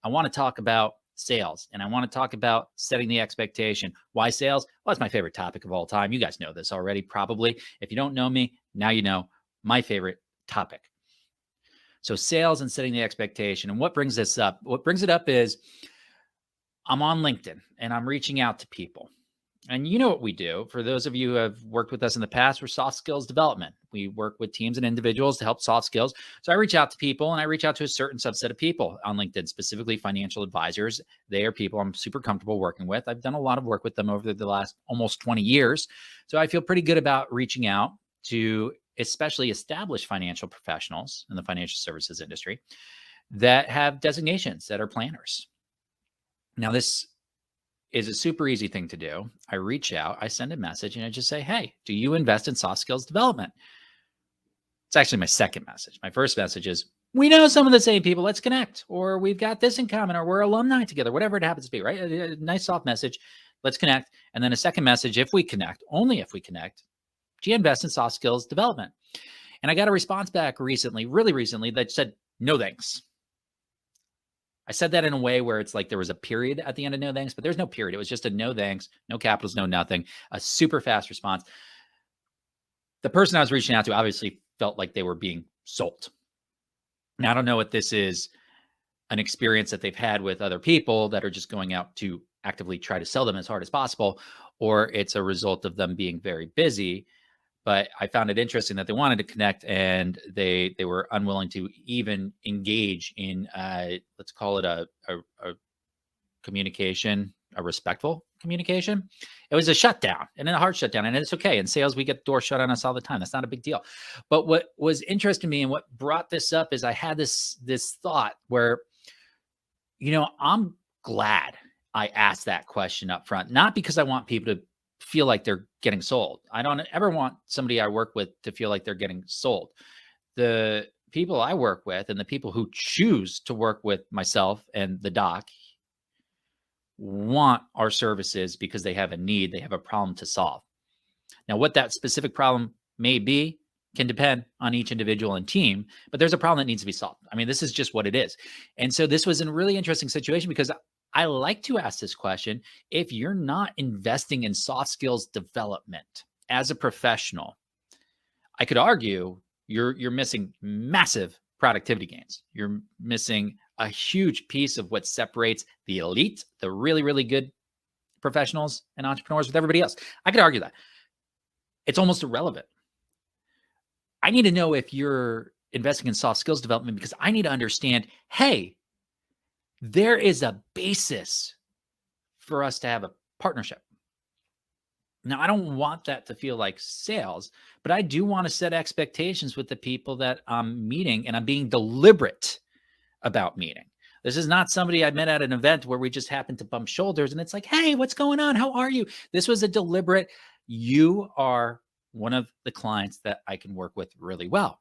I want to talk about sales, and I want to talk about setting the expectation. Why sales? Well, it's my favorite topic of all time. You guys know this already, probably. If you don't know me, now you know my favorite topic. So sales and setting the expectation. And what brings this up? What brings it up is I'm on LinkedIn and I'm reaching out to people. And you know what we do. For those of you who have worked with us in the past, we're soft skills development. We work with teams and individuals to help soft skills. So I reach out to people, and I reach out to a certain subset of people on LinkedIn, specifically financial advisors. They are people I'm super comfortable working with. I've done a lot of work with them over the last almost 20 years. So I feel pretty good about reaching out to especially established financial professionals in the financial services industry that have designations that are planners. Now, this is a super easy thing to do. I reach out, I send a message, and I just say, hey, do you invest in soft skills development? It's actually my second message. My first message is, we know some of the same people, let's connect, or we've got this in common, or we're alumni together, whatever it happens to be, right? A nice soft message, let's connect. And then a second message, if we connect, only if we connect, do you invest in soft skills development? And I got a response back recently, really recently, that said, no thanks. I said that in a way where it's like there was a period at the end of no thanks, but there's no period. It was just a no thanks, no capitals, no nothing, a super fast response. The person I was reaching out to obviously felt like they were being sold. Now, I don't know if this is an experience that they've had with other people that are just going out to actively try to sell them as hard as possible, or it's a result of them being very busy. But I found it interesting that they wanted to connect, and they were unwilling to even engage in let's call it a communication, a respectful communication. It was a shutdown, and a hard shutdown, and it's okay. In sales, we get doors shut on us all the time. That's not a big deal. But what was interesting to me and what brought this up is I had this thought where, I'm glad I asked that question up front, not because I want people to feel like they're getting sold. I don't ever want somebody I work with to feel like they're getting sold. The people I work with and the people who choose to work with myself and the doc want our services because they have a need, they have a problem to solve. Now, what that specific problem may be can depend on each individual and team, but there's a problem that needs to be solved. I mean, this is just what it is. And so this was a really interesting situation because I like to ask this question. If you're not investing in soft skills development as a professional, I could argue you're missing massive productivity gains. You're missing a huge piece of what separates the elite, the really, really good professionals and entrepreneurs with everybody else. I could argue that. It's almost irrelevant. I need to know if you're investing in soft skills development because I need to understand, hey, there is a basis for us to have a partnership. Now, I don't want that to feel like sales, but I do want to set expectations with the people that I'm meeting, and I'm being deliberate about meeting. This is not somebody I met at an event where we just happened to bump shoulders and it's like, hey, what's going on? How are you? This was a deliberate, you are one of the clients that I can work with really well.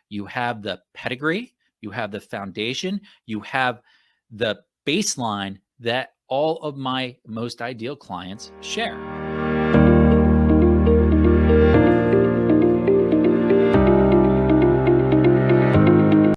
You have the pedigree, you have the foundation, you have the baseline that all of my most ideal clients share.